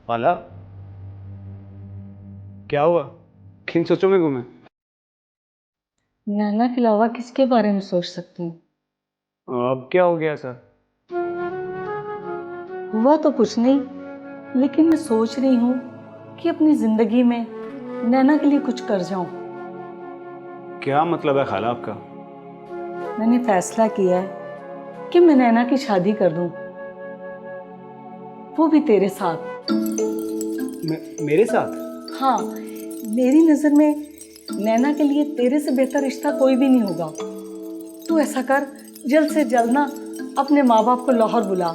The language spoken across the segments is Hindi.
पाला, क्या हुआ? किन सोचों में घूमे? नैना के अलावा किसके बारे में सोच सकती हूँ? अब क्या हो गया सर? हुआ तो कुछ नहीं, लेकिन मैं सोच रही हूँ कि अपनी जिंदगी में नैना के लिए कुछ कर जाऊं। क्या मतलब है खाला आपका? मैंने फैसला किया है कि मैं नैना की शादी कर दूं, वो भी तेरे साथ। मेरे साथ? हाँ, मेरी नजर में नैना के लिए तेरे से बेहतर रिश्ता कोई भी नहीं होगा। तू ऐसा कर, जल्द से जल्द ना अपने माँ बाप को लाहौर बुला।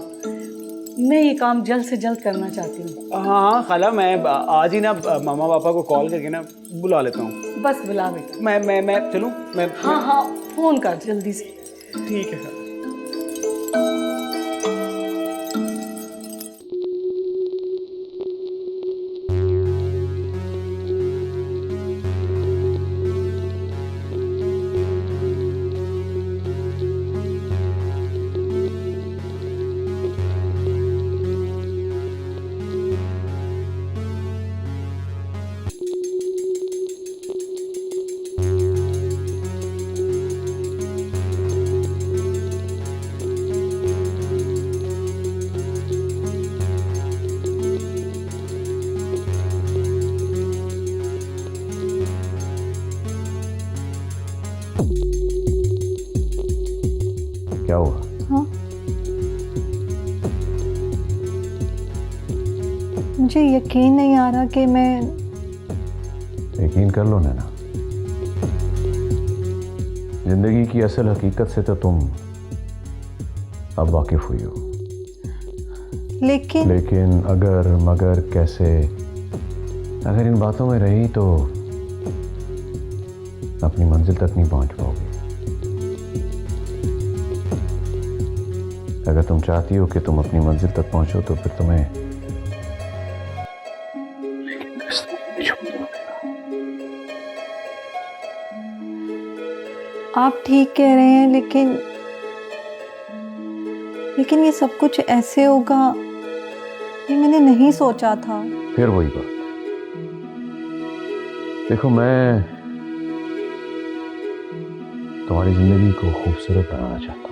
मैं ये काम जल्द से जल्द करना चाहती हूँ। हाँ हाँ खाला, मैं आज ही ना मामा पापा को कॉल करके ना बुला लेता हूँ। बस बुला बेटा। मैं चलूँ? हाँ हाँ, फोन कर जल्दी से। ठीक है खाला। क्या हुआ? हाँ, मुझे यकीन नहीं आ रहा कि मैं यकीन कर लो नैना, जिंदगी की असल हकीकत से तो तुम अब वाकिफ हुई हो। लेकिन अगर मगर कैसे, अगर इन बातों में रही तो अपनी मंजिल तक नहीं पहुंच पाओगी। अगर तुम चाहती हो कि तुम अपनी मंजिल तक पहुंचो तो फिर तुम्हें आप ठीक कह रहे हैं, लेकिन ये सब कुछ ऐसे होगा ये मैंने नहीं सोचा था। फिर वही बात। देखो, मैं तुम्हारी जिंदगी को खूबसूरत बनाना चाहता हूं।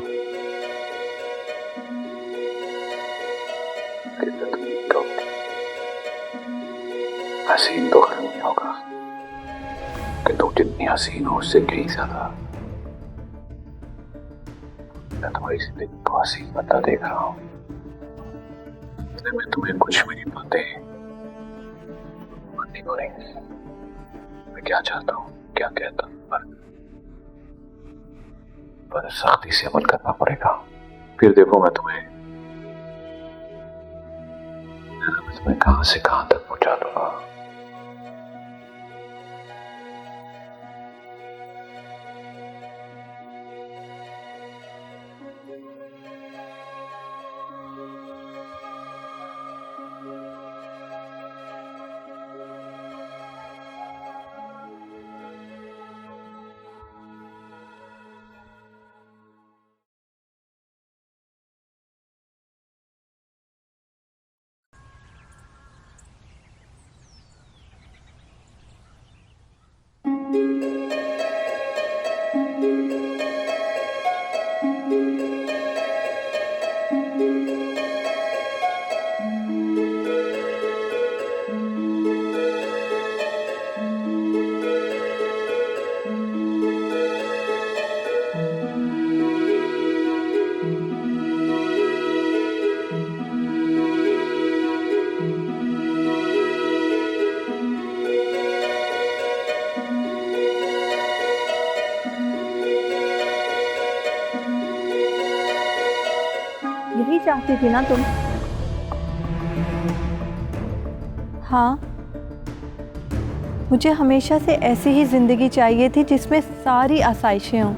हसीन तो खत्म नहीं होगा, कि तुम जितनी हसीन हो उससे कहीं ज्यादा मैं तुम्हारी जिंदगी को हसीन बनता देख रहा हूं। मैं तुम्हें कुछ मेरी बातें माननी पड़ेंगी। मैं क्या चाहता हूं, क्या कहता हूं, पर सख्ती से अमल करना पड़ेगा। फिर देखो, मैं तुम्हें कहां से कहां तक पहुंचा दूंगा। यही चाहती थी ना तुम? हाँ, मुझे हमेशा से ऐसी ही जिंदगी चाहिए थी जिसमें सारी आसाइशें हों।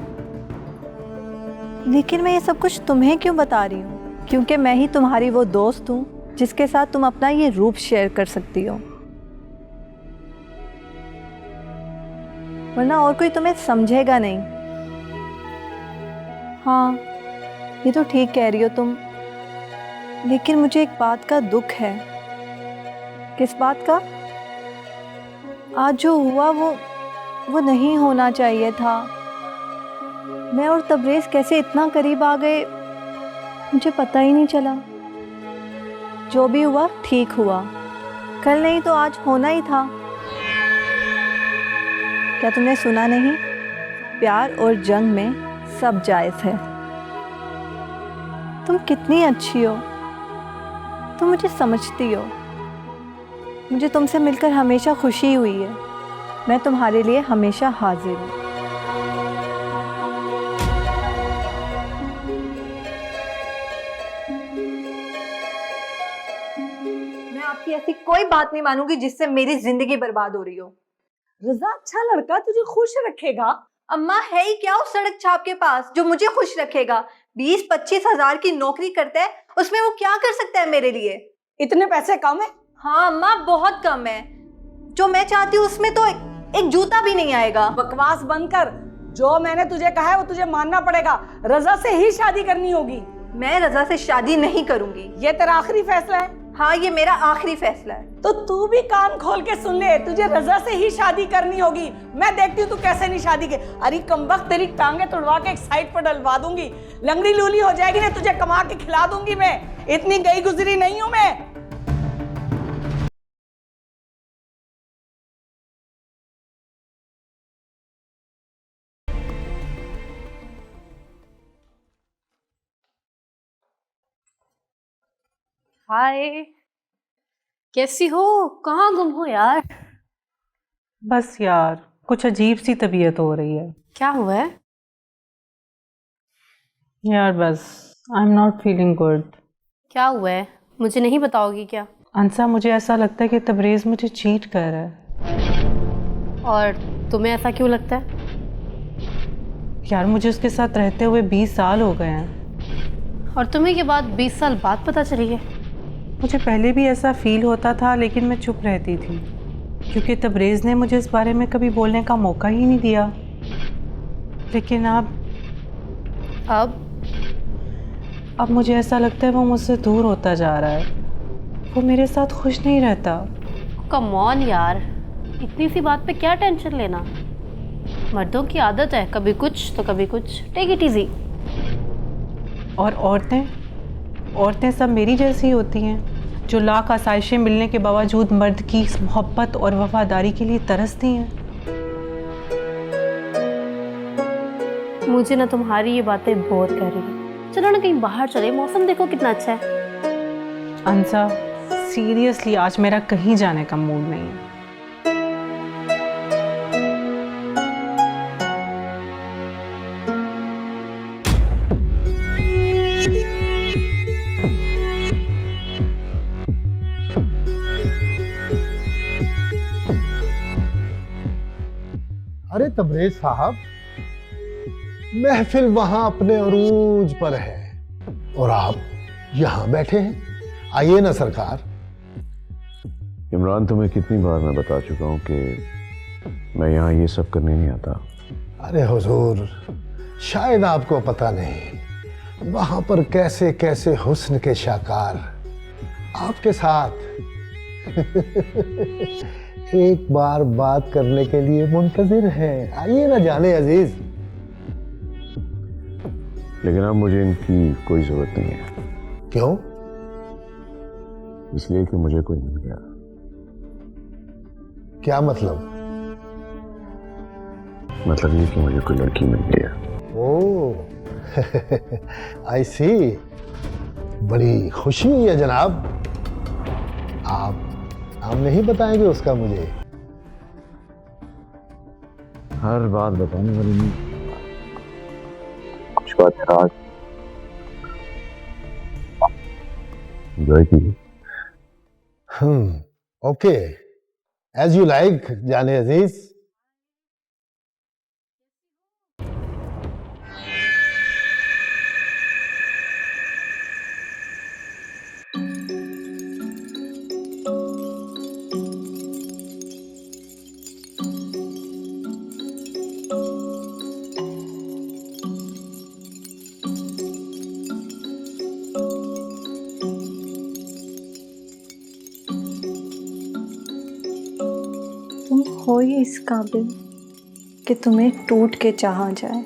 लेकिन मैं ये सब कुछ तुम्हें क्यों बता रही हूँ? क्योंकि मैं ही तुम्हारी वो दोस्त हूँ जिसके साथ तुम अपना ये रूप शेयर कर सकती हो, वरना और कोई तुम्हें समझेगा नहीं। हाँ, ये तो ठीक कह रही हो तुम, लेकिन मुझे एक बात का दुख है। किस बात का? आज जो हुआ वो नहीं होना चाहिए था। मैं और तबरेज़ कैसे इतना करीब आ गए मुझे पता ही नहीं चला। जो भी हुआ ठीक हुआ, कल नहीं तो आज होना ही था। क्या तुमने सुना नहीं? प्यार और जंग में सब जायज़ है। तुम कितनी अच्छी हो, तुम मुझे समझती हो। मुझे तुमसे मिलकर हमेशा खुशी हुई है। मैं तुम्हारे लिए हमेशा हाजिर हूँ। मैं आपकी ऐसी कोई बात नहीं मानूंगी जिससे मेरी जिंदगी बर्बाद हो रही हो। रजा अच्छा लड़का तुझे खुश रखेगा। अम्मा है ही क्या उस सड़क छाप के पास जो मुझे खुश रखेगा? 20-25 हजार की नौकरी करता है, उसमें वो क्या कर सकता है मेरे लिए? इतने पैसे कम है? हाँ अम्मा, बहुत कम है। जो मैं चाहती हूँ उसमें तो एक जूता भी नहीं आएगा। बकवास बंद कर। जो मैंने तुझे कहा है वो तुझे मानना पड़ेगा। रजा से ही शादी करनी होगी। मैं रजा से शादी नहीं करूंगी। ये तेरा आखिरी फैसला है? हाँ, ये मेरा आखिरी फैसला है। तो तू भी कान खोल के सुन ले, तुझे रजा से ही शादी करनी होगी। मैं देखती हूँ तू कैसे नहीं शादी के। अरे कमबख्त, तेरी टांगे तुड़वा के एक साइड पर डलवा दूंगी। लंगड़ी लूली हो जाएगी ना, तुझे कमा के खिला दूंगी मैं। इतनी गई गुजरी नहीं हूं मैं। हाय, कैसी हो? कहाँ गुम हो यार? बस यार, कुछ अजीब सी तबीयत हो रही है। क्या हुआ है? यार बस, I am not feeling good. क्या हुआ है? मुझे नहीं बताओगी क्या? अंसा, मुझे ऐसा लगता है कि तबरेज़ मुझे चीट कर रहा है। और तुम्हें ऐसा क्यों लगता है? यार मुझे उसके साथ रहते हुए 20 साल हो गए हैं। और तुम्हें ये बात 20 साल बाद पता चली है? मुझे पहले भी ऐसा फील होता था, लेकिन मैं चुप रहती थी क्योंकि तबरेज़ ने मुझे इस बारे में कभी बोलने का मौका ही नहीं दिया। लेकिन अब मुझे ऐसा लगता है वो मुझसे दूर होता जा रहा है। वो मेरे साथ खुश नहीं रहता। कम ऑन यार, इतनी सी बात पे क्या टेंशन लेना? मर्दों की आदत है, कभी कुछ तो कभी कुछ। Take it easy. और औरतें सब मेरी जैसी होती हैं, जो लाख आसाइशें मिलने के बावजूद मर्द की मोहब्बत और वफादारी के लिए तरसती हैं। मुझे ना तुम्हारी ये बातें बोर कर रही है। चलो ना कहीं बाहर चले, मौसम देखो कितना अच्छा है। अंसा, सीरियसली आज मेरा कहीं जाने का मूड नहीं है। अरे तबरेज साहब, महफिल वहां अपने अरूज पर है और आप यहां बैठे हैं। आइए ना सरकार। इमरान, तुम्हें कितनी बार मैं बता चुका हूं कि मैं यहाँ ये सब करने नहीं आता। अरे हुजूर, शायद आपको पता नहीं वहां पर कैसे कैसे हुस्न के शाकार आपके साथ एक बार बात करने के लिए मुंतजिर हैं। आइए ना जाने अजीज। लेकिन अब मुझे इनकी कोई जरूरत नहीं है। क्यों? इसलिए कि मुझे कोई मिल गया। क्या मतलब? मतलब ये कि मुझे कोई लड़की मिल गया। ओह, आई सी। बड़ी खुशी हुई है जनाब। आप नहीं बताएंगे उसका मुझे? हर बात बताने वाली नहीं, कुछ बात राज एंजॉय की। ओके, एज यू लाइक जाने अजीज। हो ही इस काबिल कि तुम्हें टूट के चाहा जाए।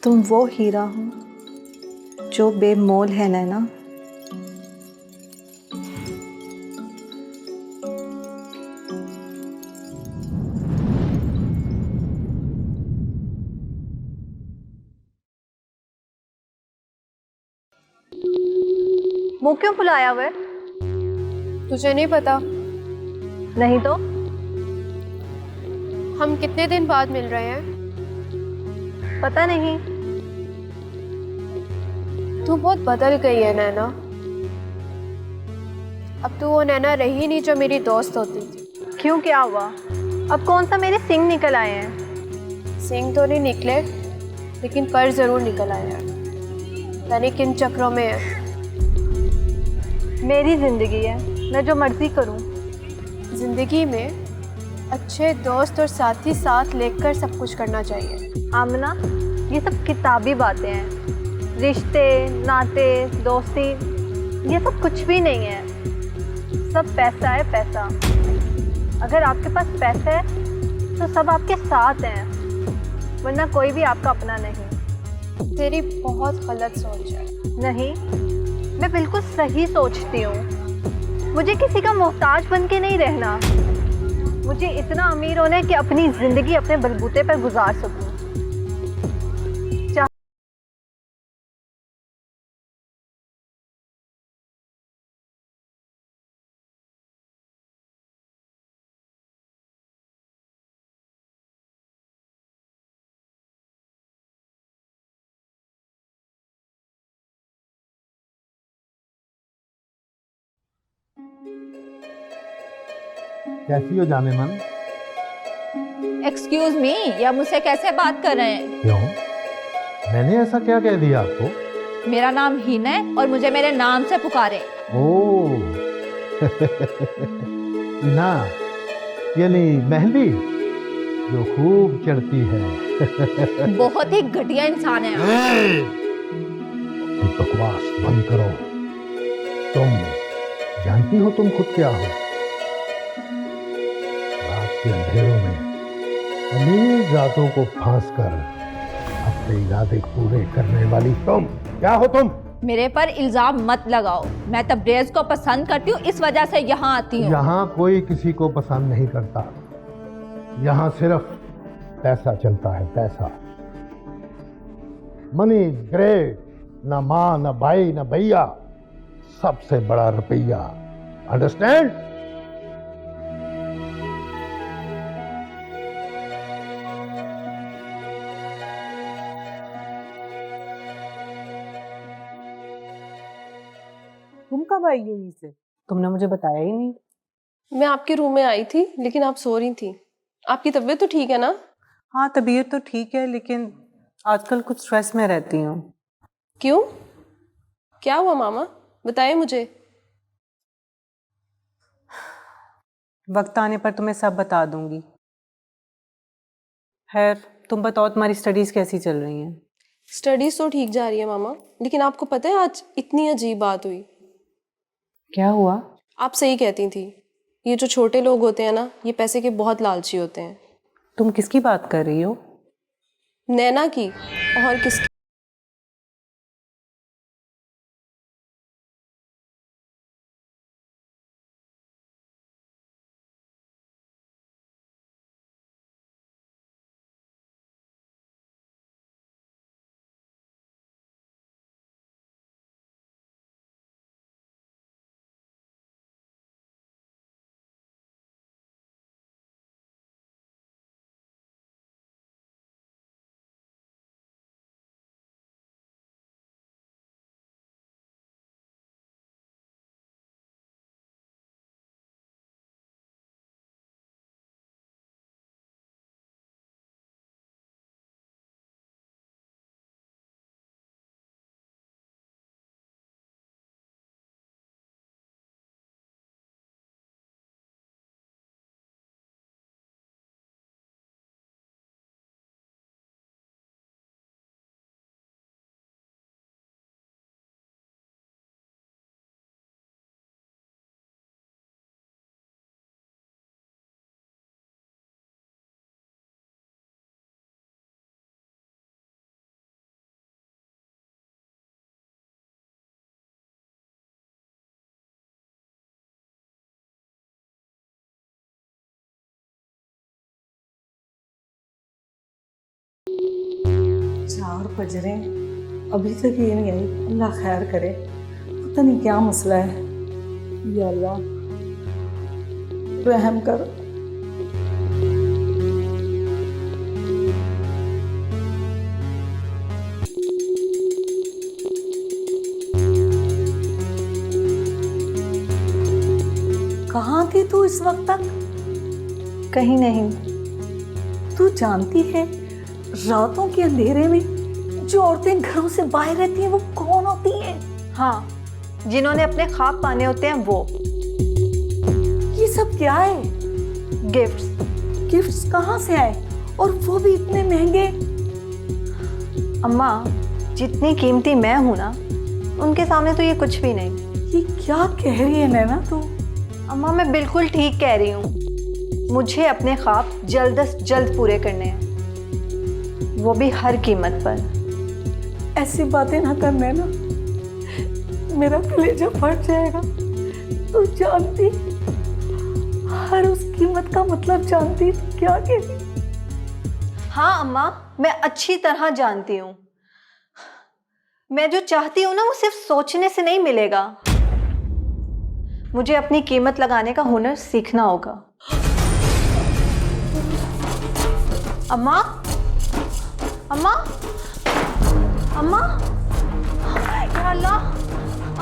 तुम वो हीरा हो जो बेमोल है नैना। मुंह क्यों फुलाया हुआ है? तुझे नहीं पता नहीं तो? हम कितने दिन बाद मिल रहे हैं? पता नहीं। तू बहुत बदल गई है नैना। अब तू वो नैना रही नहीं जो मेरी दोस्त होती थी। क्यों, क्या हुआ? अब कौन सा मेरे सिंग निकल आए हैं? सिंग तो नहीं निकले, लेकिन पर जरूर निकल आए हैं। यानी किन चक्रों में है। मेरी जिंदगी है, मैं जो मर्जी करूं। जिंदगी में अच्छे दोस्त और साथी साथ लेकर सब कुछ करना चाहिए। आमना, ये सब किताबी बातें हैं। रिश्ते, नाते, दोस्ती, ये सब कुछ भी नहीं है। सब पैसा है, पैसा। अगर आपके पास पैसा है तो सब आपके साथ हैं, वरना कोई भी आपका अपना नहीं। तेरी बहुत गलत सोच है। नहीं, मैं बिल्कुल सही सोचती हूँ। मुझे किसी का मोहताज बन के नहीं रहना। मुझे इतना अमीर होना है कि अपनी जिंदगी अपने बलबूते पर गुजार सकूं। कैसी हो जाने मन? एक्सक्यूज मी, या मुझसे कैसे बात कर रहे हैं? क्यों? मैंने ऐसा क्या कह दिया आपको? मेरा नाम हीना है और मुझे मेरे नाम से पुकारे। ओह ना, यानी मेहंदी जो खूब चढ़ती है। बहुत ही घटिया इंसान है आप। ये बकवास बंद करो। तुम जानती हो तुम खुद क्या हो? रात के अंधेरों में अमीर रातों को फांस कर अपने इरादे पूरे करने वाली तुम क्या हो? तुम मेरे पर इल्जाम मत लगाओ। मैं तबरेज को पसंद करती हूँ, इस वजह से यहाँ आती हूँ। यहाँ कोई किसी को पसंद नहीं करता। यहाँ सिर्फ पैसा चलता है, पैसा। मनी ग्रेट, ना माँ ना भाई ना भैया, सबसे बड़ा रुपया। अंडरस्टैंड? तुम कब आई यहीं से? तुमने मुझे बताया ही नहीं। मैं आपके रूम में आई थी, लेकिन आप सो रही थी। आपकी तबीयत तो ठीक है ना? हाँ, तबीयत तो ठीक है, लेकिन आजकल कुछ स्ट्रेस में रहती हूँ। क्यों? क्या हुआ मामा? बताइए मुझे। वक्त आने पर तुम्हें सब बता दूंगी। खैर, तुम बताओ, तुम्हारी स्टडीज कैसी चल रही हैं? स्टडीज तो ठीक जा रही है मामा, लेकिन आपको पता है आज इतनी अजीब बात हुई। क्या हुआ? आप सही कहती थी। ये जो छोटे लोग होते हैं ना, ये पैसे के बहुत लालची होते हैं। तुम किसकी बात कर रही हो? नैना की। और किसकी? 4 बज रहे हैं, अभी तक ये नहीं आई। अल्लाह खैर करे, पता नहीं क्या मसला है। या अल्लाह रहम कर। कहाँ थी तू इस वक्त तक? कहीं नहीं। तू जानती है रातों के अंधेरे में जो औरतें घरों से बाहर रहती हैं वो कौन होती हैं? हाँ, जिन्होंने अपने ख्वाब पाने होते हैं वो। ये सब क्या है? गिफ्ट्स। गिफ्ट्स कहाँ से आए और वो भी इतने महंगे? अम्मा, जितनी कीमती मैं हूँ ना, उनके सामने तो ये कुछ भी नहीं। ये क्या कह रही है नैना तू? अम्मा, मैं बिल्कुल ठीक कह रही हूँ। मुझे अपने ख्वाब जल्द से जल्द पूरे करने हैं, वो भी हर कीमत पर। ऐसी बातें ना कर नैना, मेरा कलेजा फट जाएगा। तू जानती, हर उस कीमत का मतलब जानती तो क्या कहती? हाँ अम्मा, मैं अच्छी तरह जानती हूँ। मैं जो चाहती हूँ ना, वो सिर्फ सोचने से नहीं मिलेगा। मुझे अपनी कीमत लगाने का हुनर सीखना होगा। अम्मा, अम्मा, अम्मा, या अल्लाह,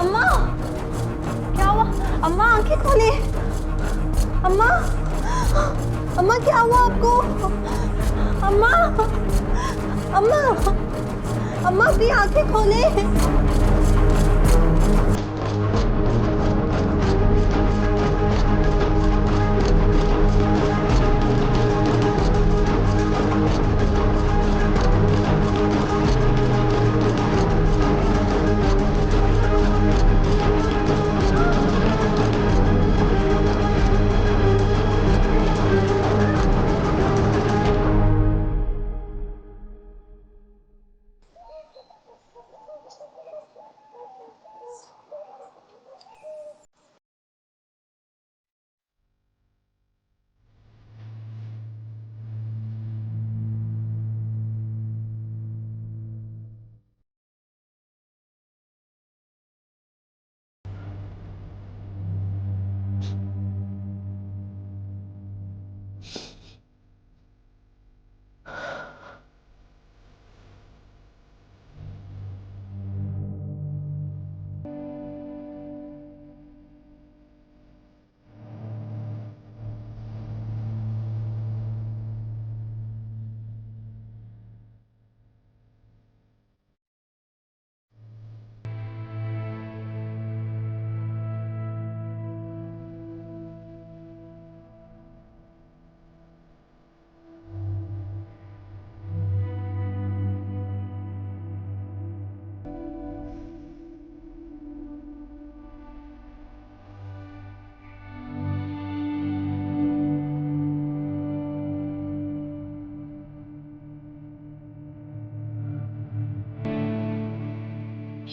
अम्मा, क्या हुआ? अम्मा आंखें खोले। अम्मा, अम्मा क्या हुआ आपको? अम्मा, अम्मा, अम्मा अपनी आंखें खोले।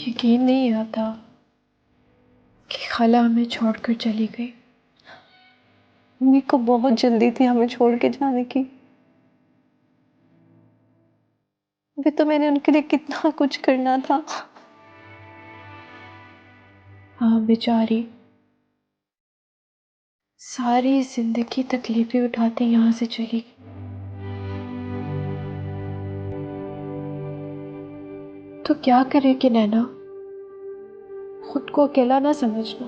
यकीन नहीं आता कि खाला हमें छोड़कर चली गई। मम्मी को बहुत जल्दी थी हमें छोड़ के जाने की। अभी तो मैंने उनके लिए कितना कुछ करना था। हाँ बेचारी, सारी जिंदगी तकलीफें उठाते यहाँ से चली गई। तो क्या करेगी नैना? खुद को अकेला ना समझना।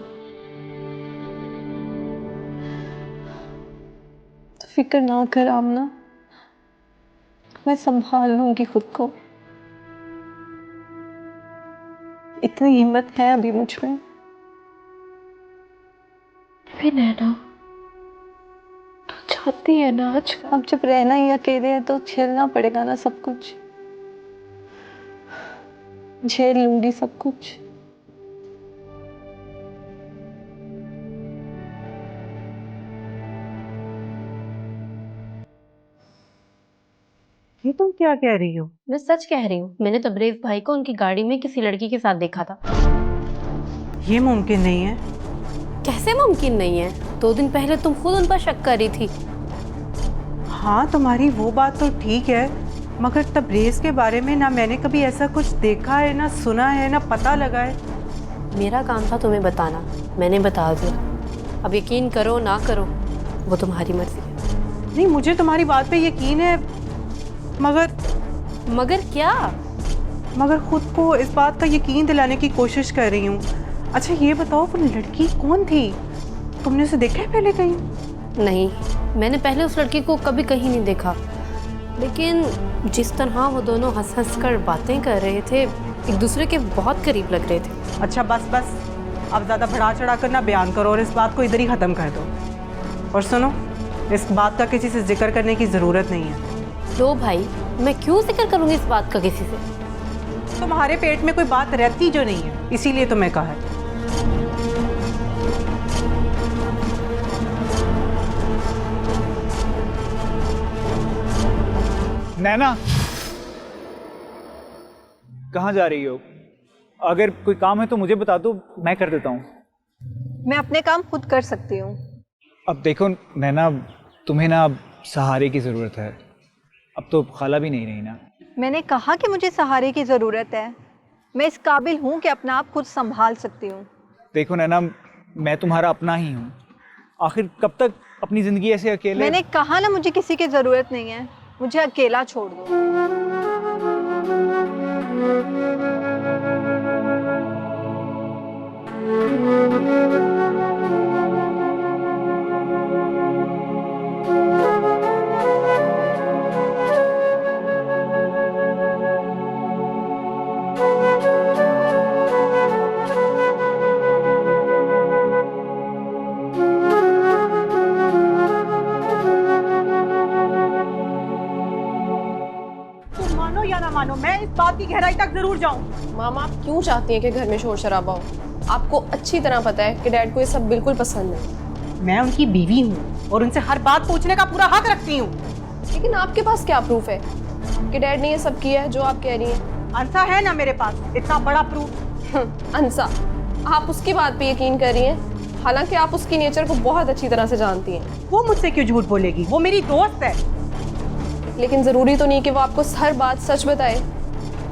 तो फिक्र ना कर आमना, मैं संभाल लूंगी खुद को। इतनी हिम्मत है अभी मुझ में। भी नैना, तू चाहती है ना आज? अब जब रहना ही अकेले है तो झेलना पड़ेगा ना सब कुछ। झेल लूंगी सब कुछ। ये तुम क्या कह रही हो? मैं सच कह रही हूँ, मैंने तबरेज भाई को उनकी गाड़ी में किसी लड़की के साथ देखा था। ये मुमकिन नहीं है। कैसे मुमकिन नहीं है? 2 दिन पहले तुम खुद उन पर शक कर रही थी। हाँ, तुम्हारी वो बात तो ठीक है, मगर तबरेज़ के बारे में ना मैंने कभी ऐसा कुछ देखा है, ना सुना है, ना पता लगा है। मेरा काम था तुम्हें बताना, मैंने बता दिया। अब यकीन करो ना करो वो तुम्हारी मर्जी है। नहीं, मुझे तुम्हारी बात पे यकीन है, मगर क्या? मगर खुद को इस बात का यकीन दिलाने की कोशिश कर रही हूँ। अच्छा ये बताओ, वो लड़की कौन थी? तुमने उसे देखा है पहले कहीं? नहीं, मैंने पहले उस लड़की को कभी कहीं नहीं देखा, लेकिन जिस तरह वो दोनों हंस हंस कर बातें कर रहे थे, एक दूसरे के बहुत करीब लग रहे थे। अच्छा बस बस, अब ज़्यादा बढ़ा चढ़ा कर ना बयान करो और इस बात को इधर ही ख़त्म कर दो। और सुनो, इस बात का किसी से जिक्र करने की ज़रूरत नहीं है। लो भाई, मैं क्यों जिक्र करूँगी इस बात का किसी से? तुम्हारे पेट में कोई बात रहती जो नहीं है, इसीलिए तो मैं कहा है। नैना, कहाँ जा रही हो? अगर कोई काम है तो मुझे बता दो, मैं कर देता हूँ। मैं अपने काम खुद कर सकती हूँ। अब देखो नैना, तुम्हें ना अब सहारे की ज़रूरत है। अब तो खाला भी नहीं रही ना। मैंने कहा कि मुझे सहारे की ज़रूरत है। मैं इस काबिल हूँ कि अपना आप खुद संभाल सकती हूँ। देखो नैना, मैं तुम्हारा अपना ही हूँ। आखिर कब तक अपनी ज़िंदगी ऐसे अकेले? मैंने कहा ना, मुझे किसी की ज़रूरत नहीं है, मुझे अकेला छोड़ दो। मानो या ना मानो, मैं इस बात की गहराई तक जरूर जाऊं। मामा, आप क्यों चाहती हैं कि घर में शोर शराबा हो? आपको अच्छी तरह पता है कि डैड को ये सब बिल्कुल पसंद नहीं। मैं उनकी बीवी हूँ और उनसे हर बात पूछने का पूरा हक रखती हूँ। लेकिन आपके पास क्या प्रूफ है कि डैड ने ये सब किया है जो आप कह रही हैं? अंसा है ना मेरे पास इतना बड़ा प्रूफ। अंसा, आप उसकी बात पे यकीन कर रही हैं, हालांकि आप उसकी नेचर को बहुत अच्छी तरह से जानती हैं। वो मुझसे क्यों झूठ बोलेगी? वो मेरी दोस्त है। लेकिन ज़रूरी तो नहीं कि वो आपको हर बात सच बताए।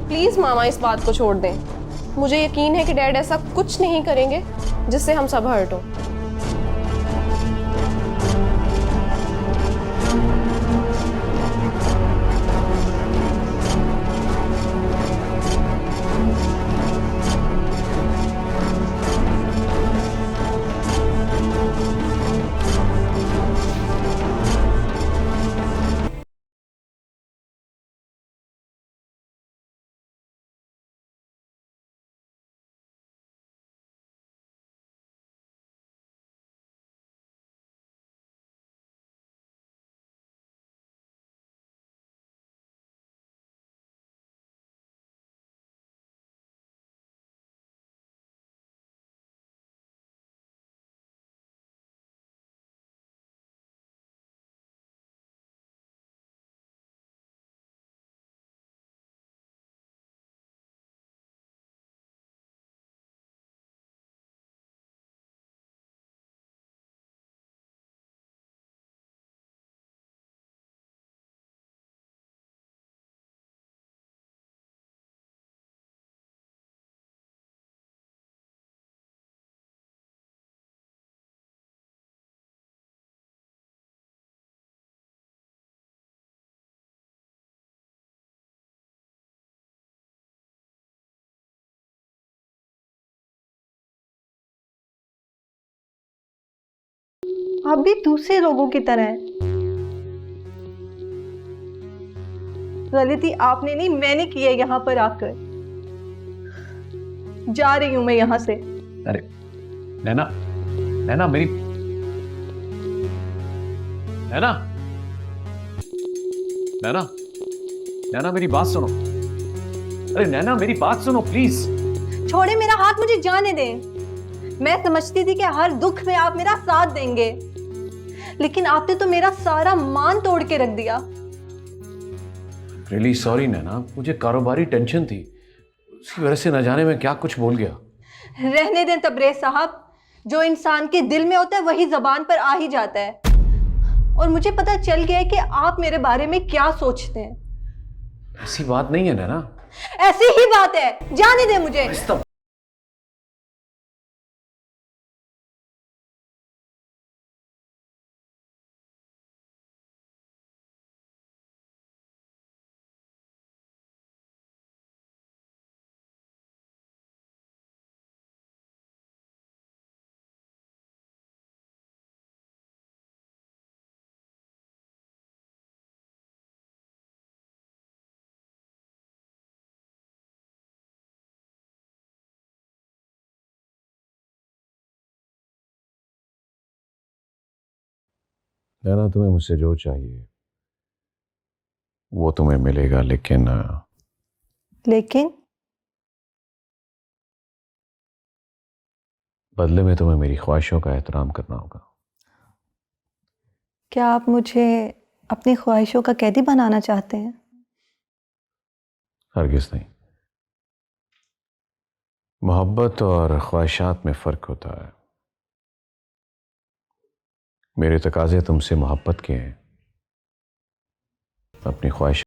प्लीज़ मामा, इस बात को छोड़ दें। मुझे यकीन है कि डैड ऐसा कुछ नहीं करेंगे जिससे हम सब हर्ट हो। आप भी दूसरे लोगों की तरह हैं। गलती आपने नहीं, मैंने की है यहाँ पर आकर। जा रही हूं मैं यहाँ से। अरे नैना, नैना मेरी, नैना, नैना, नैना मेरी बात सुनो। अरे नैना मेरी बात सुनो प्लीज। छोड़े मेरा हाथ, मुझे जाने दें। मैं समझती थी कि हर दुख में आप मेरा साथ देंगे, लेकिन आपने तो मेरा सारा मान तोड़ के रख दिया। रियली सॉरी नैना, मुझे कारोबारी टेंशन थी, उसकी वजह से न जाने मैं क्या कुछ बोल गया। रहने दें तबरेज साहब, जो इंसान के दिल में होता है वही जबान पर आ ही जाता है। और मुझे पता चल गया है कि आप मेरे बारे में क्या सोचते हैं। ऐसी बात नहीं है नैना। ऐसी ही बात है, जाने दे मुझे। नैना, तुम्हें मुझसे जो चाहिए वो तुम्हें मिलेगा, लेकिन लेकिन बदले में तुम्हें मेरी ख्वाहिशों का एहतराम करना होगा। क्या आप मुझे अपनी ख्वाहिशों का कैदी बनाना चाहते हैं? हरगिज़ नहीं। मोहब्बत और ख्वाहिशात में फ़र्क होता है। मेरे तकाज़े तुमसे मोहब्बत के हैं, अपनी ख्वाहिशात